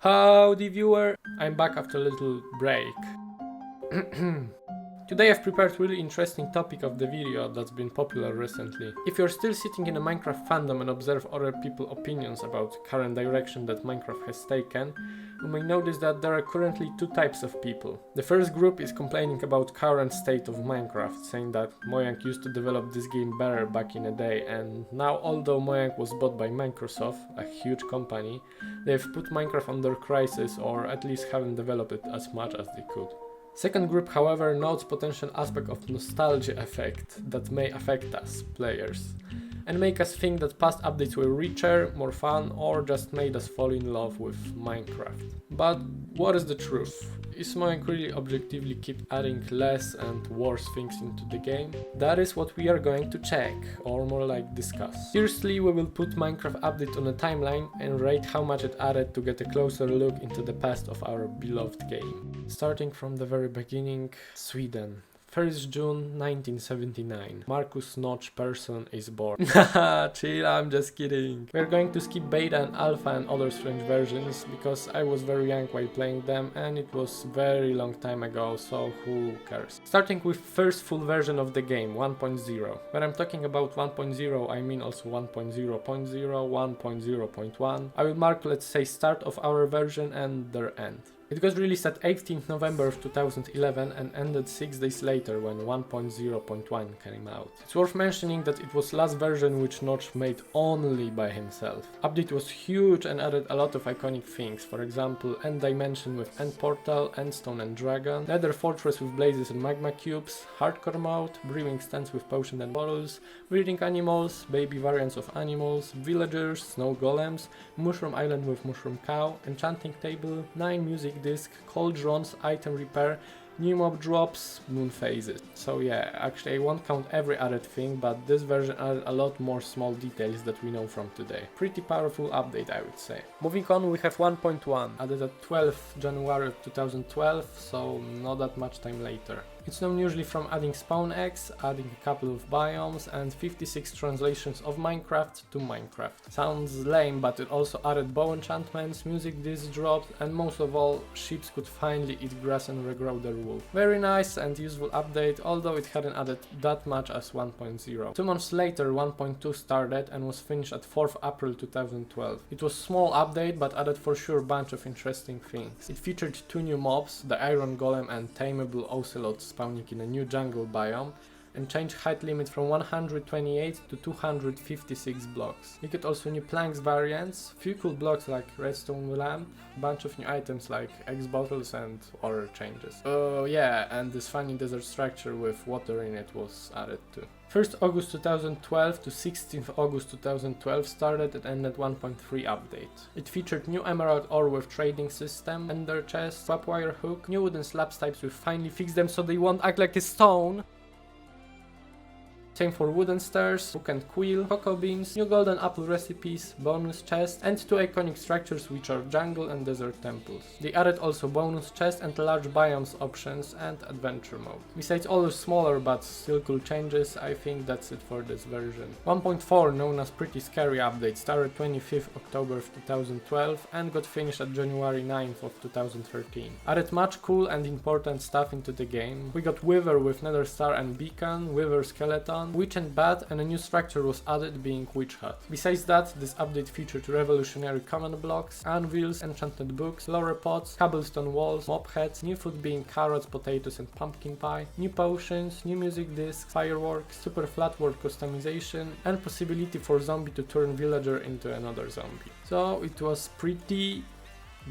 Howdy viewer, I'm back after a little break. Today I've prepared really interesting topic of the video that's been popular recently. If you're still sitting in a Minecraft fandom and observe other people's opinions about current direction that Minecraft has taken, you may notice that there are currently two types of people. The first group is complaining about current state of Minecraft, saying that Mojang used to develop this game better back in the day, and now although Mojang was bought by Microsoft, a huge company, they've put Minecraft under crisis or at least haven't developed it as much as they could. Second group, however, notes potential aspect of nostalgia effect that may affect us, players, and make us think that past updates were richer, more fun, or just made us fall in love with Minecraft. But what is the truth? Is Mojang really objectively keep adding less and worse things into the game? That is what we are going to check, or more like discuss. Firstly, we will put Minecraft update on a timeline and rate how much it added to get a closer look into the past of our beloved game. Starting from the very beginning, Sweden. 1st June 1979. Marcus Notch Persson is born. Haha, chill, I'm just kidding. We're going to skip beta and alpha and other strange versions because I was very young while playing them and it was very long time ago, so who cares. Starting with first full version of the game, 1.0. When I'm talking about 1.0, I mean also 1.0.0, 1.0.1. I will mark, let's say, start of our version and their end. It was released at 18th November of 2011 and ended 6 days later when 1.0.1 came out. It's worth mentioning that it was last version which Notch made only by himself. Update was huge and added a lot of iconic things, for example End Dimension with End Portal, Endstone and Dragon, Nether Fortress with blazes and magma cubes, Hardcore mode, Brewing stands with potion and bottles, breeding animals, baby variants of animals, villagers, snow golems, Mushroom Island with mushroom cow, enchanting table, 9 music disc, cauldrons, item repair, new mob drops, moon phases. So yeah, actually I won't count every added thing, but this version added a lot more small details that we know from today. Pretty powerful update, I would say. Moving on, we have 1.1, added at 12th January of 2012, so not that much time later. It's known usually from adding spawn eggs, adding a couple of biomes, and 56 translations of Minecraft to Minecraft. Sounds lame, but it also added bow enchantments, music disc drops, and most of all, sheep could finally eat grass and regrow their wool. Very nice and useful update, although it hadn't added that much as 1.0. 2 months later, 1.2 started and was finished at 4th April 2012. It was a small update, but added for sure a bunch of interesting things. It featured 2 new mobs, the Iron Golem and Tameable Ocelot spawning in a new jungle biome, and changed height limit from 128 to 256 blocks. You get also new planks variants, few cool blocks like redstone lamp, bunch of new items like X bottles and other changes. Oh yeah, and this funny desert structure with water in it was added too. 1st August 2012 to 16th August 2012 started and ended 1.3 update. It featured new emerald ore with trading system, ender chest, swap wire hook, new wooden slabs types with finally fixed them so they won't act like a stone. Same for wooden stairs, hook and quill, cocoa beans, new golden apple recipes, bonus chest, and 2 iconic structures which are jungle and desert temples. They added also bonus chest and large biomes options and adventure mode. Besides all the smaller but still cool changes, I think that's it for this version. 1.4, known as Pretty Scary Update, started 25th October of 2012 and got finished at January 9th of 2013. Added much cool and important stuff into the game. We got Wither with Nether Star and Beacon, Wither Skeleton, Witch and Bat, and a new structure was added being Witch Hut. Besides that, this update featured revolutionary command blocks, anvils, enchanted books, lore pots, cobblestone walls, mob heads, new food being carrots, potatoes and pumpkin pie, new potions, new music discs, fireworks, super flat world customization, and possibility for zombie to turn villager into another zombie. So it was pretty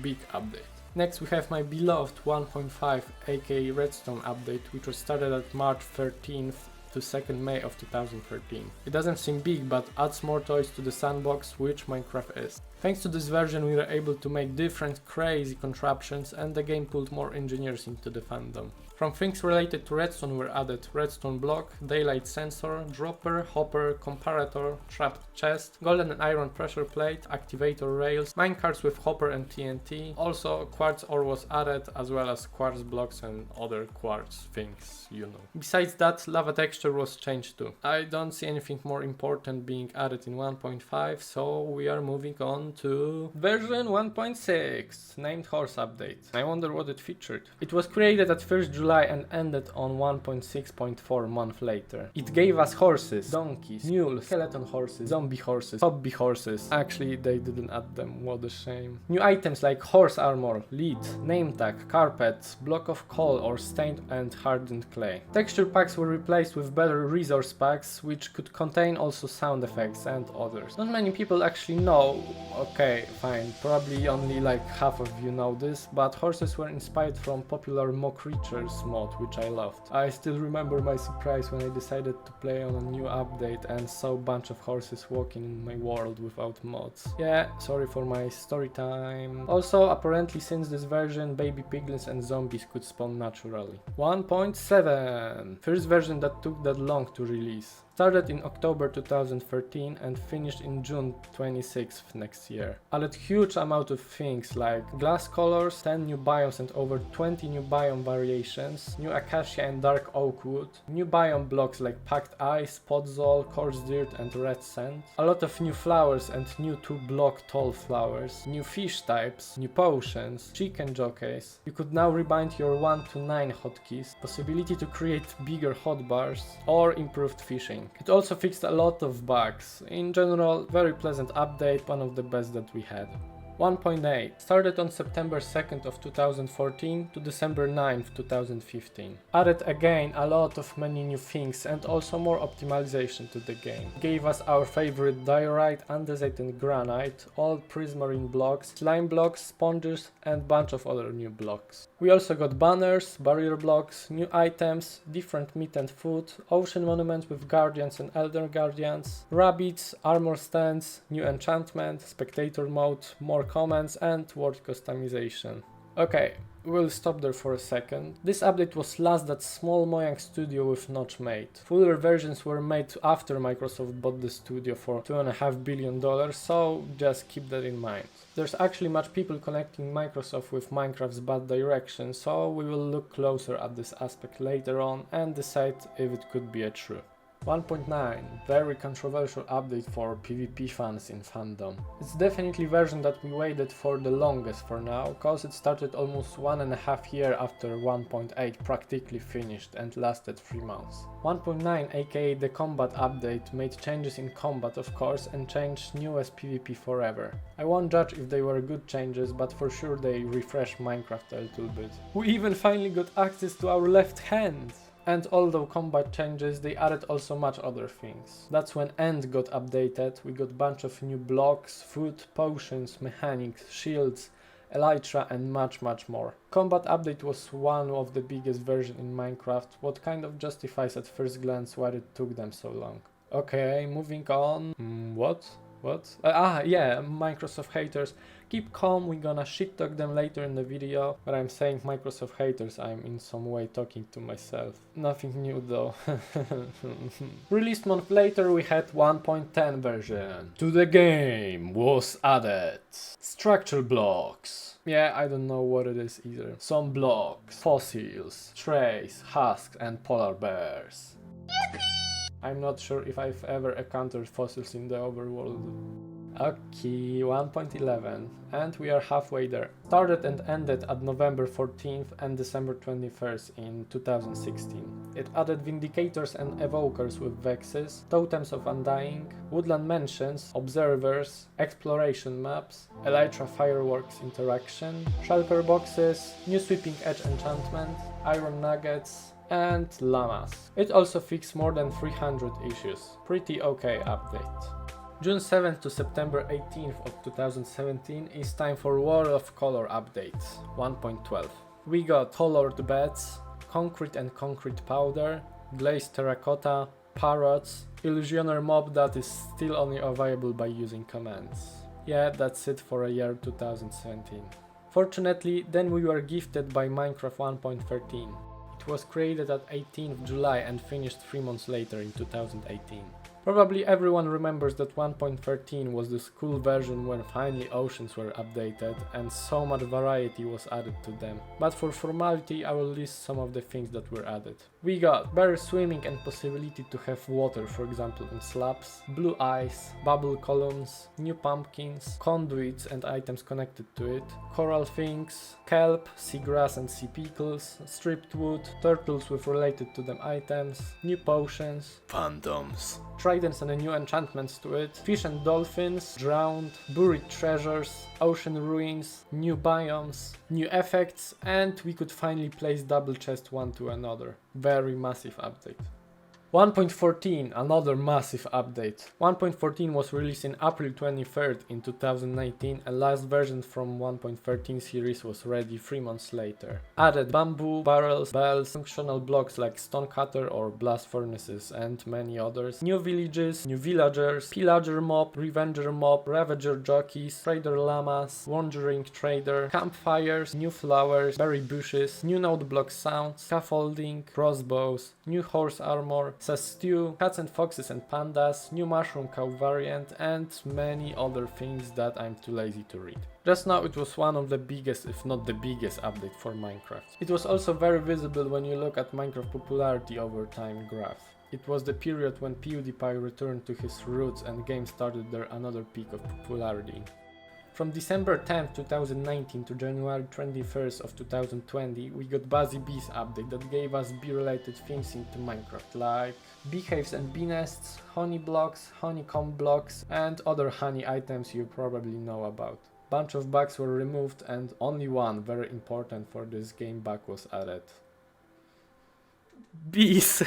big update. Next we have my beloved 1.5 aka Redstone update, which was started at March 13th to 2nd May of 2013. It doesn't seem big, but adds more toys to the sandbox, which Minecraft is. Thanks to this version we were able to make different crazy contraptions and the game pulled more engineers into the fandom. From things related to redstone were added redstone block, daylight sensor, dropper, hopper, comparator, trapped chest, golden and iron pressure plate, activator rails, minecarts with hopper and TNT. Also quartz ore was added, as well as quartz blocks and other quartz things, you know. Besides that, lava texture was changed too. I don't see anything more important being added in 1.5, so we are moving on on to version 1.6, named Horse Update. I wonder what it featured. It was created at 1st July and ended on 1.6.4 month later. It gave us horses, donkeys, mules, skeleton horses, zombie horses, hobby horses. Actually, they didn't add them, what a shame. New items like horse armor, lead, name tag, carpet, block of coal or stained and hardened clay. Texture packs were replaced with better resource packs, which could contain also sound effects and others. Not many people actually know, okay, fine, probably only like half of you know this, but horses were inspired from popular Mock Creatures mod, which I loved. I still remember my surprise when I decided to play on a new update and saw a bunch of horses walking in my world without mods. Yeah, sorry for my story time. Also, apparently since this version, baby piglins and zombies could spawn naturally. 1.7, first version that took that long to release. Started in October 2013 and finished in June 26th next year. Added huge amount of things like glass colors, 10 new biomes and over 20 new biome variations, new acacia and dark oak wood, new biome blocks like packed ice, podzol, coarse dirt and red sand, a lot of new flowers and new 2-block tall flowers, new fish types, new potions, chicken jockeys. You could now rebind your 1 to 9 hotkeys, possibility to create bigger hotbars or improved fishing. It also fixed a lot of bugs. In general, very pleasant update, one of the best that we had. 1.8 started on September 2nd of 2014 to December 9th 2015. Added again a lot of many new things and also more optimization to the game. Gave us our favorite diorite, andesite and granite, all prismarine blocks, slime blocks, sponges and bunch of other new blocks. We also got banners, barrier blocks, new items, different meat and food, ocean monuments with guardians and elder guardians, rabbits, armor stands, new enchantment, spectator mode, more comments and word customization. Okay, we'll stop there for a second. This update was last that small Mojang studio with Notch made. Fuller versions were made after Microsoft bought the studio for $2.5 billion, so just keep that in mind. There's actually much people connecting Microsoft with Minecraft's bad direction, so we will look closer at this aspect later on and decide if it could be a true. 1.9, very controversial update for PvP fans in fandom. It's definitely version that we waited for the longest for now, cause it started almost 1.5 years after 1.8 practically finished and lasted 3 months. 1.9, aka the combat update, made changes in combat of course and changed newest PvP forever. I won't judge if they were good changes, but for sure they refreshed Minecraft a little bit. We even finally got access to our left hand! And although combat changes, they added also much other things. That's when End got updated, we got bunch of new blocks, food, potions, mechanics, shields, elytra and much more. Combat update was one of the biggest versions in Minecraft, what kind of justifies at first glance why it took them so long. Okay, moving on. What? Yeah, Microsoft haters. Keep calm, we're gonna shit talk them later in the video. But I'm saying Microsoft haters, I'm in some way talking to myself. Nothing new though. Released month later we had 1.10 version. To the game was added structure blocks. Yeah, I don't know what it is either. Some blocks, fossils, trays, husks and polar bears. I'm not sure if I've ever encountered fossils in the overworld. Okay, 1.11, and we are halfway there. Started and ended at November 14th and December 21st in 2016. It added Vindicators and Evokers with Vexes, Totems of Undying, Woodland Mansions, Observers, Exploration Maps, Elytra Fireworks Interaction, Shulker Boxes, New Sweeping Edge Enchantment, Iron Nuggets, and llamas. It also fixed more than 300 issues. Pretty okay update. June 7th to September 18th of 2017 is time for World of Color updates 1.12. We got colored beds, concrete and concrete powder, glazed terracotta, parrots, illusioner mob that is still only available by using commands. Yeah, that's it for a year 2017. Fortunately, then we were gifted by Minecraft 1.13. It was created at 18th July and finished 3 months later in 2018. Probably everyone remembers that 1.13 was this cool version where finally oceans were updated and so much variety was added to them. But for formality I will list some of the things that were added. We got better swimming and possibility to have water, for example in slabs, blue ice, bubble columns, new pumpkins, conduits and items connected to it, coral things, kelp, seagrass and sea pickles, stripped wood, turtles with related to them items, new potions, phantoms, tridents and new enchantments to it, fish and dolphins, drowned, buried treasures, ocean ruins, new biomes, new effects, and we could finally place double chests one to another. Very massive update. 1.14, another massive update. 1.14 was released in April 23rd in 2019 and last version from 1.13 series was ready 3 months later. Added bamboo, barrels, bells, functional blocks like stonecutter or blast furnaces and many others. New villages, new villagers, pillager mob, revenger mob, ravager jockeys, trader llamas, wandering trader, campfires, new flowers, berry bushes, new node block sounds, scaffolding, crossbows, new horse armor, says stew, cats and foxes and pandas, new mushroom cow variant and many other things that I'm too lazy to read. Just now it was one of the biggest, if not the biggest update for Minecraft. It was also very visible when you look at Minecraft popularity over time graph. It was the period when PewDiePie returned to his roots and game started their another peak of popularity. From December 10th, 2019 to January 21st of 2020, we got Buzzy Bees update that gave us bee-related things into Minecraft, like beehives and bee nests, honey blocks, honeycomb blocks, and other honey items you probably know about. Bunch of bugs were removed and only one very important for this game bug was added. Bees!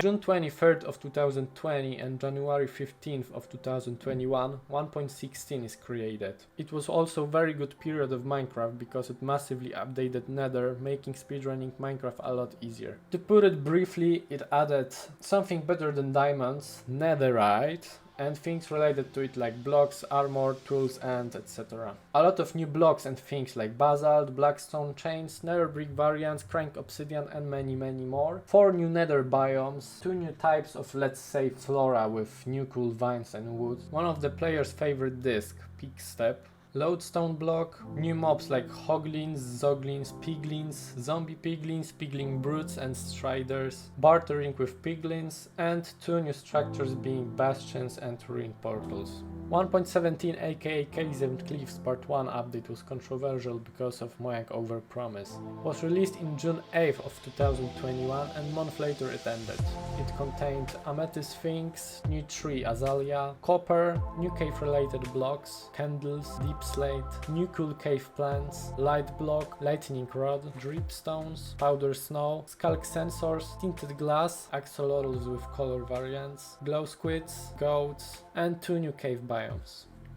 June 23rd of 2020 and January 15th of 2021, 1.16 is created. It was also very good period of Minecraft because it massively updated Nether, making speedrunning Minecraft a lot easier. To put it briefly, it added something better than diamonds, netherite, and things related to it like blocks, armor, tools and etc. A lot of new blocks and things like basalt, blackstone chains, nether brick variants, crank obsidian and many more. 4 new nether biomes, 2 new types of let's say flora with new cool vines and wood, one of the player's favorite disc, Peak Step, lodestone block, new mobs like hoglins, zoglins, piglins, zombie piglins, pigling brutes and striders, bartering with piglins, and 2 new structures being bastions and ruined portals. 1.17 aka Caves and Cliffs Part 1 update was controversial because of Mojang overpromise. Was released in June 8th of 2021 and a month later it ended. It contained amethyst things, new tree azalea, copper, new cave related blocks, candles, deep slate, new cool cave plants, light block, lightning rod, dripstones, powder snow, skulk sensors, tinted glass, axolotls with color variants, glow squids, goats, and 2 new cave biomes.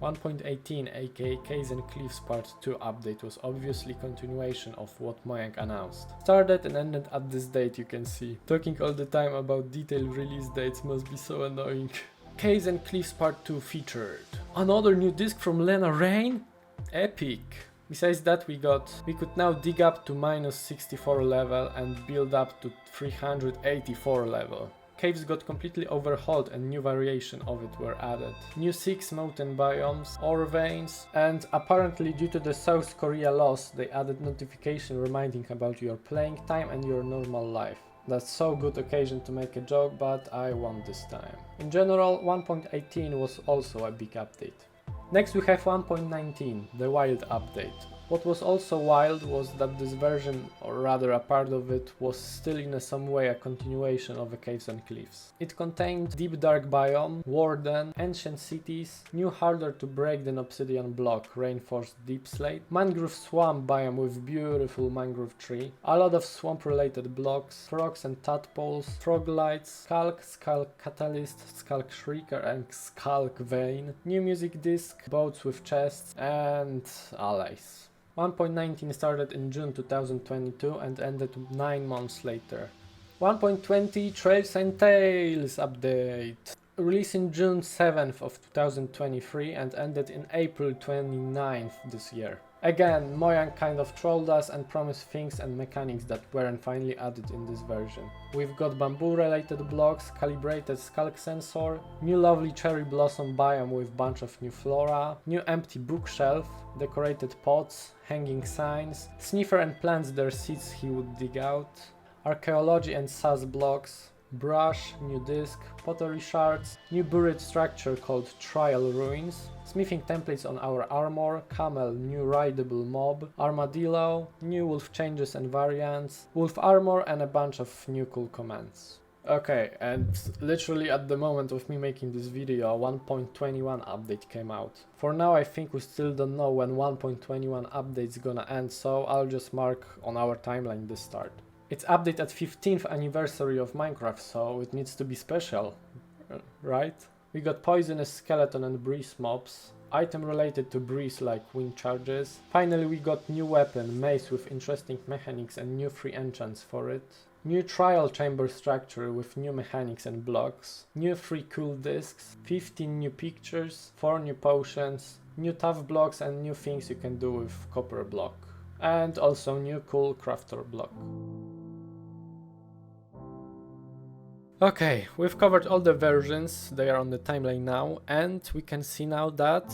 1.18 aka Caves and Cliffs Part 2 update was obviously continuation of what Mojang announced. Started and ended at this date, you can see. Talking all the time about detailed release dates must be so annoying. Caves and Cliffs Part 2 featured another new disc from Lena Rain? Epic! Besides that we could now dig up to -64 level and build up to 384 level. Caves got completely overhauled and new variation of it were added. New 6 mountain biomes, ore veins, and apparently due to the South Korea loss they added notification reminding about your playing time and your normal life. That's so good occasion to make a joke, but I won this time. In general, 1.18 was also a big update. Next we have 1.19, the wild update. What was also wild was that this version, or rather a part of it, was still in some way a continuation of the Caves and Cliffs. It contained Deep Dark Biome, Warden, Ancient Cities, new harder to break than obsidian block, Reinforced Deep Slate, Mangrove Swamp Biome with beautiful mangrove tree, a lot of swamp related blocks, frogs and tadpoles, frog lights, Skulk, Skulk Catalyst, Skulk Shrieker and Skulk Vein, new music disc, boats with chests, and allies. 1.19 started in June 2022 and ended 9 months later. 1.20 Trails and Tales update. Released in June 7th of 2023 and ended in April 29th this year. Again, Mojang kind of trolled us and promised things and mechanics that weren't finally added in this version. We've got bamboo related blocks, calibrated skulk sensor, new lovely cherry blossom biome with bunch of new flora, new empty bookshelf, decorated pots, hanging signs, sniffer and plants their seeds he would dig out, archaeology and SAS blocks, brush, new disc, pottery shards, new buried structure called Trial Ruins, smithing templates on our armor, camel, new rideable mob, armadillo, new wolf changes and variants, wolf armor and a bunch of new cool commands. Okay, and literally at the moment of me making this video, a 1.21 update came out. For now I think we still don't know when 1.21 update is gonna end, so I'll just mark on our timeline the start. It's update at 15th anniversary of Minecraft, so it needs to be special, right? We got poisonous skeleton and breeze mobs, item related to breeze like wind charges. Finally we got new weapon, mace with interesting mechanics and new free enchants for it. New trial chamber structure with new mechanics and blocks. New free cool discs, 15 new pictures, 4 new potions, new tough blocks and new things you can do with copper block. And also new cool crafter block. Okay, we've covered all the versions, they are on the timeline now, and we can see now that...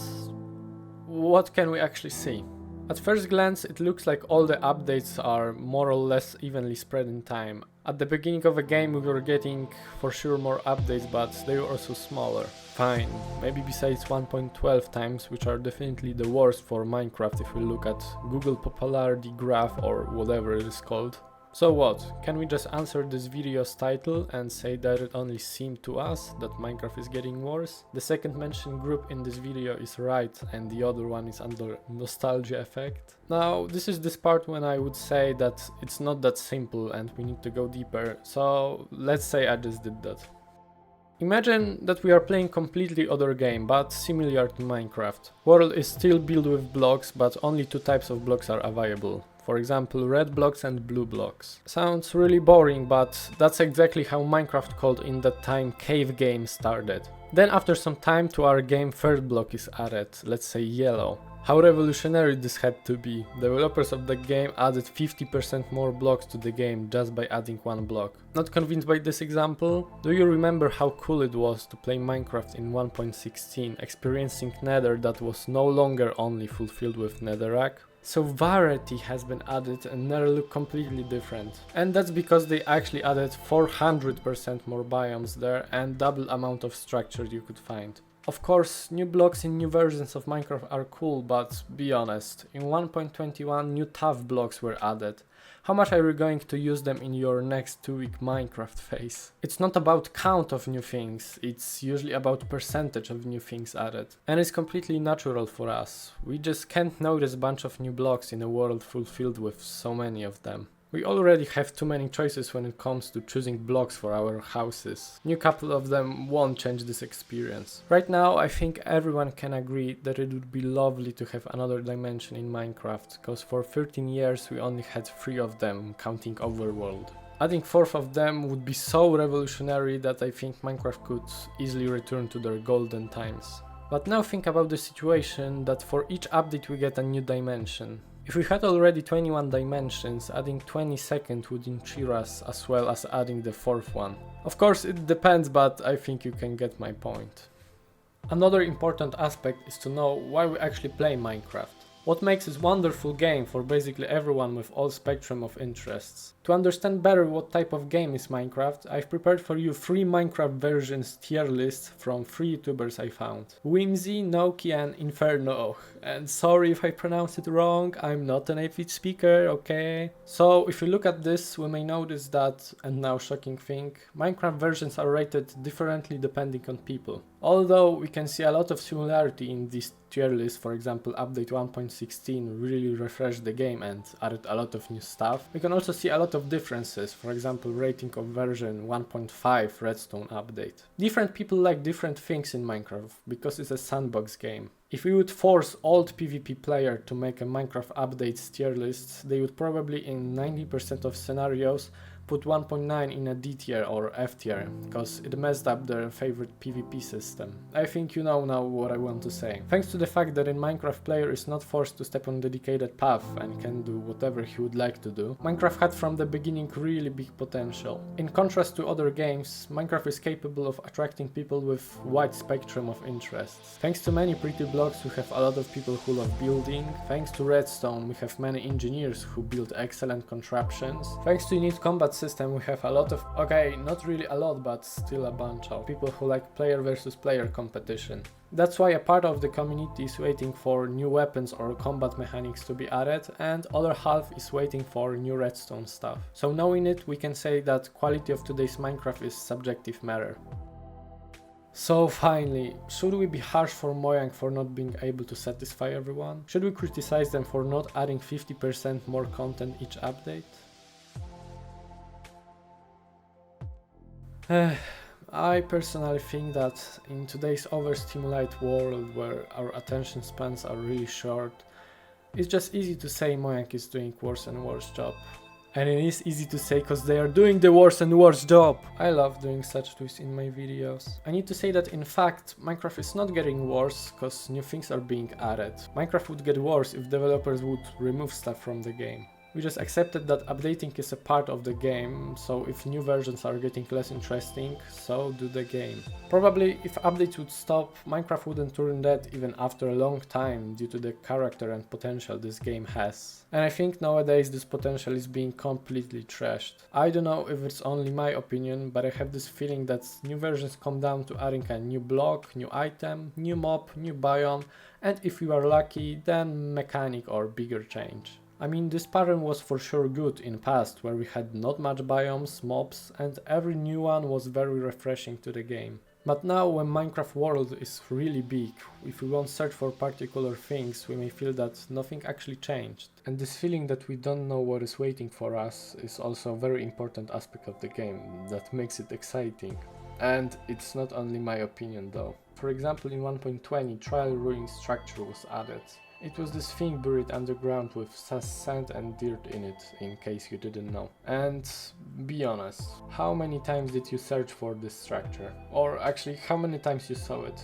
what can we actually see? At first glance it looks like all the updates are more or less evenly spread in time. At the beginning of a game we were getting for sure more updates, but they were also smaller. Fine, maybe besides 1.12 times, which are definitely the worst for Minecraft if we look at Google popularity graph or whatever it is called. So what, can we just answer this video's title and say that it only seemed to us that Minecraft is getting worse? The second mentioned group in this video is right and the other one is under nostalgia effect. Now this is this part when I would say that it's not that simple and we need to go deeper, so let's say I just did that. Imagine that we are playing completely other game, but similar to Minecraft. World is still built with blocks, but only two types of blocks are available. For example, red blocks and blue blocks. Sounds really boring, but that's exactly how Minecraft called in that time cave game started. Then after some time to our game third block is added, let's say yellow. How revolutionary this had to be. Developers of the game added 50% more blocks to the game just by adding one block. Not convinced by this example? Do you remember how cool it was to play Minecraft in 1.16, experiencing Nether that was no longer only fulfilled with netherrack? So variety has been added and Nether look completely different. And that's because they actually added 400% more biomes there and double amount of structure you could find. Of course, new blocks in new versions of Minecraft are cool, but be honest, in 1.21 new tough blocks were added. How much are you going to use them in your next 2-week Minecraft phase? It's not about count of new things, it's usually about percentage of new things added. And it's completely natural for us. We just can't notice a bunch of new blocks in a world fulfilled with so many of them. We already have too many choices when it comes to choosing blocks for our houses. New couple of them won't change this experience. Right now I think everyone can agree that it would be lovely to have another dimension in Minecraft, cause for 13 years we only had 3 of them, counting overworld. Adding 4th of them would be so revolutionary that I think Minecraft could easily return to their golden times. But now think about the situation that for each update we get a new dimension. If we had already 21 dimensions, adding 22nd wouldn't cheer us as well as adding the 4th one. Of course it depends, but I think you can get my point. Another important aspect is to know why we actually play Minecraft. What makes this wonderful game for basically everyone with all spectrum of interests. To understand better what type of game is Minecraft, I've prepared for you 3 Minecraft versions tier lists from 3 YouTubers I found. Whimsy, Noki and Inferno. And sorry if I pronounce it wrong, I'm not a native speaker, okay? So if you look at this, we may notice that, and now shocking thing, Minecraft versions are rated differently depending on people. Although we can see a lot of similarity in this tier list, for example update 1.16 really refreshed the game and added a lot of new stuff, we can also see a lot of differences, for example rating of version 1.5 redstone update. Different people like different things in Minecraft because it's a sandbox game. If we would force old PvP player to make a Minecraft updates tier list, they would probably in 90% of scenarios put 1.9 in a D tier or F tier, cause it messed up their favorite PvP system. I think you know now what I want to say. Thanks to the fact that in Minecraft player is not forced to step on dedicated path and can do whatever he would like to do, Minecraft had from the beginning really big potential. In contrast to other games, Minecraft is capable of attracting people with wide spectrum of interests. Thanks to many pretty blogs, we have a lot of people who love building. Thanks to redstone, we have many engineers who build excellent contraptions. Thanks to unique combat system, we have a lot of, okay, not really a lot, but still a bunch of people who like player versus player competition. That's why a part of the community is waiting for new weapons or combat mechanics to be added, and other half is waiting for new redstone stuff. So knowing it, we can say that quality of today's Minecraft is subjective matter. So finally, should we be harsh for Mojang for not being able to satisfy everyone? Should we criticize them for not adding 50% more content each update? I personally think that in today's overstimulated world where our attention spans are really short, it's just easy to say Mojang is doing worse and worse job. And it is easy to say cause they are doing the worse and worse job. I love doing such twists in my videos. I need to say that in fact, Minecraft is not getting worse cause new things are being added. Minecraft would get worse if developers would remove stuff from the game. We just accepted that updating is a part of the game, so if new versions are getting less interesting, so do the game. Probably if updates would stop, Minecraft wouldn't turn dead even after a long time due to the character and potential this game has. And I think nowadays this potential is being completely trashed. I don't know if it's only my opinion, but I have this feeling that new versions come down to adding a new block, new item, new mob, new biome, and if you are lucky, then mechanic or bigger change. I mean, this pattern was for sure good in past, where we had not much biomes, mobs, and every new one was very refreshing to the game. But now when Minecraft world is really big, if we won't search for particular things, we may feel that nothing actually changed. And this feeling that we don't know what is waiting for us is also a very important aspect of the game that makes it exciting. And it's not only my opinion though. For example, in 1.20, trial ruin structure was added. It was this thing buried underground with sand and dirt in it, in case you didn't know. And be honest, how many times did you search for this structure? Or actually, how many times you saw it?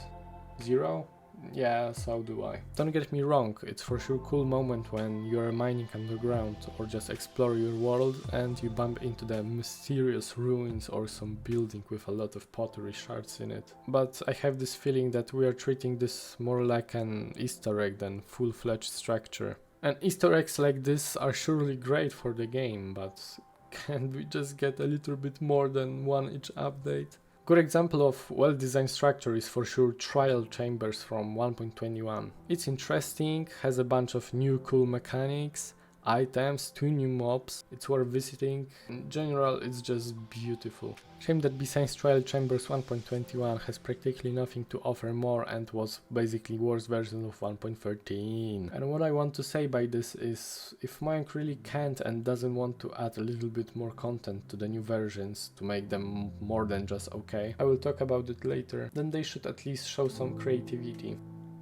0? Yeah, so do I. Don't get me wrong, it's for sure cool moment when you're mining underground or just explore your world and you bump into the mysterious ruins or some building with a lot of pottery shards in it. But I have this feeling that we are treating this more like an Easter egg than full-fledged structure. And Easter eggs like this are surely great for the game, but can't we just get a little bit more than one each update? Good example of well-designed structure is for sure Trial Chambers from 1.21. It's interesting, has a bunch of new cool mechanics, items, 2 new mobs, it's worth visiting. In general, it's just beautiful. Shame that besides Trial Chambers 1.21 has practically nothing to offer more and was basically worse version of 1.13. And what I want to say by this is, if Mojang really can't and doesn't want to add a little bit more content to the new versions to make them more than just okay, I will talk about it later, then they should at least show some creativity.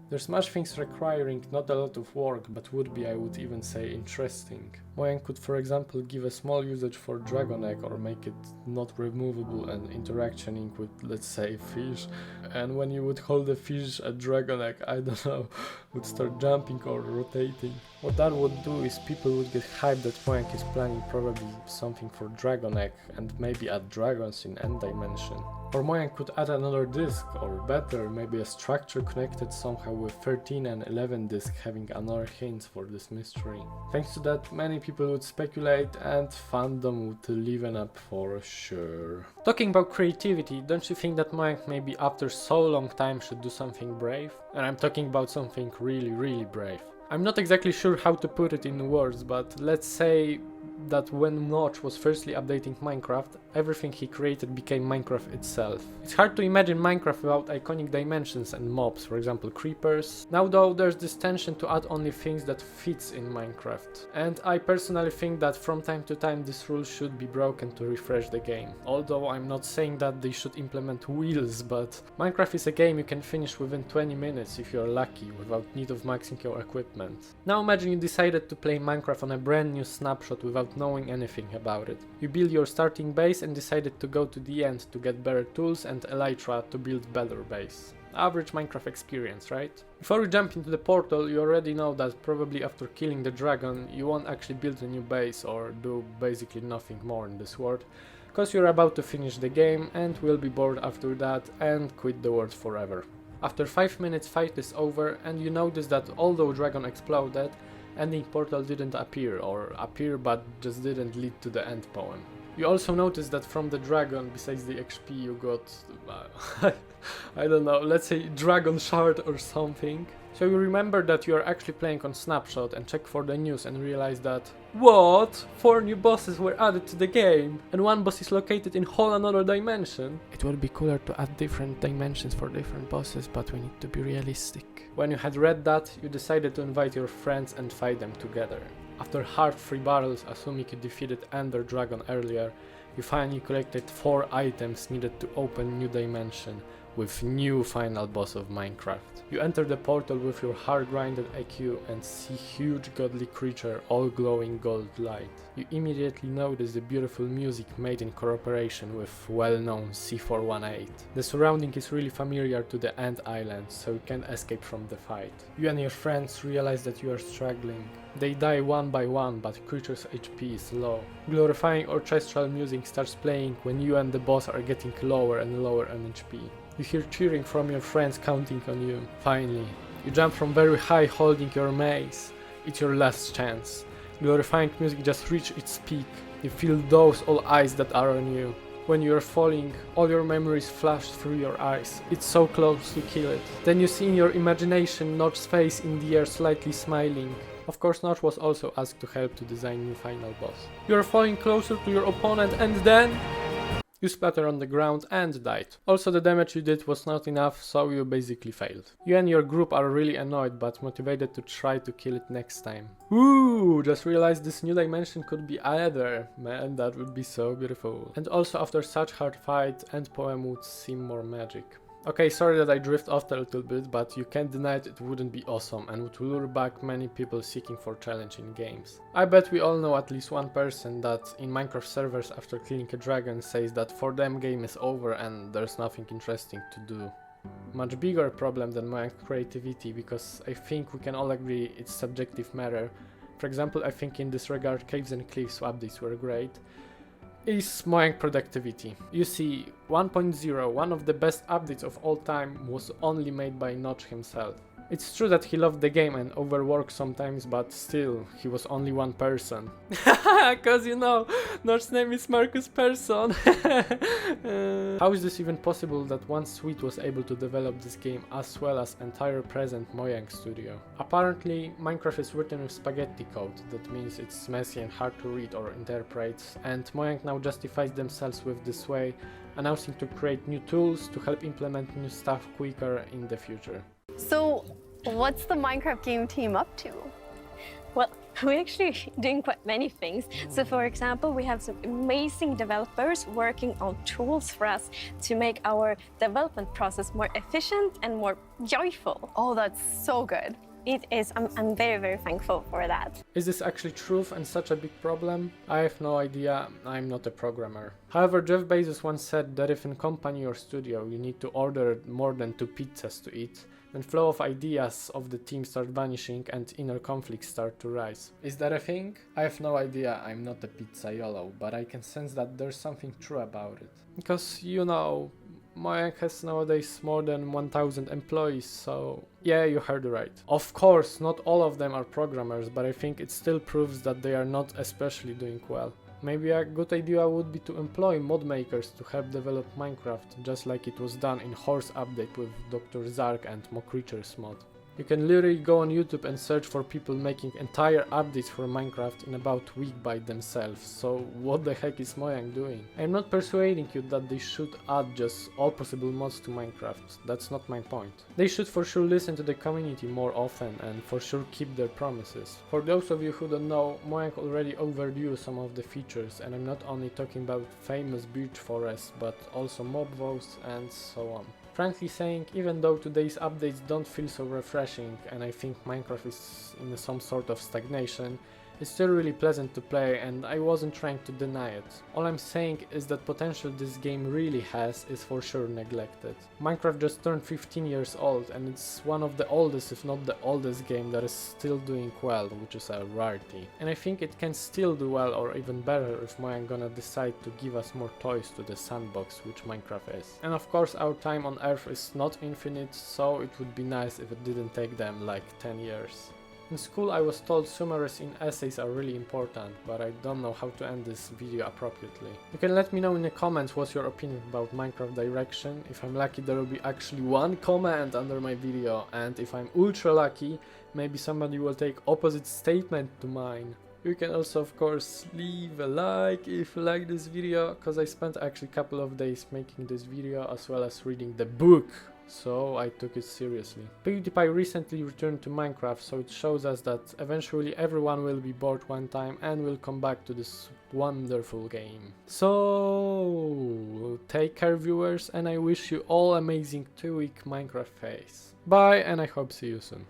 There's much things requiring not a lot of work, but would be, I would even say, interesting. Mojang could for example give a small usage for dragon egg or make it not removable and interactioning with, let's say, fish. And when you would hold a fish, a dragon egg, I don't know, would start jumping or rotating. What that would do is people would get hyped that Mojang is planning probably something for dragon egg and maybe add dragons in end dimension. Or Mojang could add another disk, or better, maybe a structure connected somehow with 13 and 11 disk having another hint for this mystery. Thanks to that, many people would speculate and fandom would liven up for sure. Talking about creativity, don't you think that Mojang maybe after so long time should do something brave? And I'm talking about something really brave. I'm not exactly sure how to put it in words, but let's say that when Notch was firstly updating Minecraft, everything he created became Minecraft itself. It's hard to imagine Minecraft without iconic dimensions and mobs, for example creepers. Now though, there's this tension to add only things that fits in Minecraft. And I personally think that from time to time this rule should be broken to refresh the game. Although I'm not saying that they should implement wheels, but Minecraft is a game you can finish within 20 minutes if you're lucky, without need of maxing your equipment. Now imagine you decided to play Minecraft on a brand new snapshot without without knowing anything about it. You build your starting base and decided to go to the end to get better tools and elytra to build better base. Average Minecraft experience, right? Before you jump into the portal, you already know that probably after killing the dragon, you won't actually build a new base or do basically nothing more in this world, because you're about to finish the game and will be bored after that and quit the world forever. After 5 minutes fight is over and you notice that although dragon exploded, ending portal didn't appear, or appear but just didn't lead to the end poem. You also notice that from the dragon, besides the XP you got, I don't know, let's say dragon shard or something. So you remember that you are actually playing on Snapshot and check for the news and realize that what? 4 new bosses were added to the game and 1 boss is located in whole another dimension. It would be cooler to add different dimensions for different bosses, but we need to be realistic. When you had read that, you decided to invite your friends and fight them together. After hard 3 battles, assuming you defeated Ender Dragon earlier, you finally collected 4 items needed to open new dimension with new final boss of Minecraft. You enter the portal with your hard-grinded IQ and see huge godly creature all glowing gold light. You immediately notice the beautiful music made in cooperation with well-known C418. The surrounding is really familiar to the Ant Island, so you can't escape from the fight. You and your friends realize that you are struggling. They die one by one, but creature's HP is low. Glorifying orchestral music starts playing when you and the boss are getting lower and lower on HP. You hear cheering from your friends counting on you. Finally, you jump from very high holding your mace. It's your last chance. Glorifying music just reached its peak. You feel those all eyes that are on you. When you are falling, all your memories flash through your eyes. It's so close to kill it. Then you see in your imagination Notch's face in the air slightly smiling. Of course, Notch was also asked to help to design new final boss. You are falling closer to your opponent and then you splatter on the ground and died. Also, the damage you did was not enough, so you basically failed. You and your group are really annoyed but motivated to try to kill it next time. Ooh, just realized this new dimension could be either. Man, that would be so beautiful. And also after such hard fight, end poem would seem more magic. Okay, sorry that I drift off a little bit, but you can't deny it wouldn't be awesome and would lure back many people seeking for challenging games. I bet we all know at least one person that in Minecraft servers after killing a dragon says that for them game is over and there's nothing interesting to do. Much bigger problem than my creativity, because I think we can all agree it's subjective matter. For example, I think in this regard Caves and Cliffs updates were great. Is Mojang productivity. You see, 1.0, one of the best updates of all time, was only made by Notch himself. It's true that he loved the game and overworked sometimes, but still, he was only one person. Cause you know, Notch's name is Marcus Persson. How is this even possible that one suite was able to develop this game as well as entire present Mojang studio? Apparently, Minecraft is written with spaghetti code, that means it's messy and hard to read or interpret, and Mojang now justifies themselves with this way, announcing to create new tools to help implement new stuff quicker in the future. So, what's the Minecraft game team up to? Well, we're actually doing quite many things. So for example, we have some amazing developers working on tools for us to make our development process more efficient and more joyful. Oh, that's so good. It is. I'm very, very thankful for that. Is this actually truth and such a big problem? I have no idea, I'm not a programmer. However, Jeff Bezos once said that if in company or studio you need to order more than 2 pizzas to eat, then flow of ideas of the team start vanishing and inner conflicts start to rise. Is that a thing? I have no idea, I'm not a pizzaiolo, but I can sense that there's something true about it. Because, you know, Mojang has nowadays more than 1000 employees, so yeah, you heard right. Of course, not all of them are programmers, but I think it still proves that they are not especially doing well. Maybe a good idea would be to employ mod makers to help develop Minecraft, just like it was done in Horse Update with Dr. Zark and Mo Creatures mod. You can literally go on YouTube and search for people making entire updates for Minecraft in about a week by themselves, so what the heck is Mojang doing? I'm not persuading you that they should add just all possible mods to Minecraft, that's not my point. They should for sure listen to the community more often and for sure keep their promises. For those of you who don't know, Mojang already overdue some of the features, and I'm not only talking about famous birch forests, but also mob votes and so on. Frankly saying, even though today's updates don't feel so refreshing and I think Minecraft is in some sort of stagnation, It's still really pleasant to play and I wasn't trying to deny it. All I'm saying is that potential this game really has is for sure neglected. Minecraft just turned 15 years old and it's one of the oldest, if not the oldest game that is still doing well, which is a rarity. And I think it can still do well or even better if Mojang gonna decide to give us more toys to the sandbox which Minecraft is. And of course our time on Earth is not infinite, so it would be nice if it didn't take them like 10 years. In school I was told summaries in essays are really important, but I don't know how to end this video appropriately. You can let me know in the comments what's your opinion about Minecraft direction. If I'm lucky there will be actually one comment under my video, and if I'm ultra lucky maybe somebody will take opposite statement to mine. You can also of course leave a like if you like this video, cause I spent actually a couple of days making this video as well as reading the book. So I took it seriously. PewDiePie recently returned to Minecraft, so it shows us that eventually everyone will be bored one time and will come back to this wonderful game. So take care viewers, and I wish you all amazing 2-week Minecraft phase. Bye, and I hope see you soon.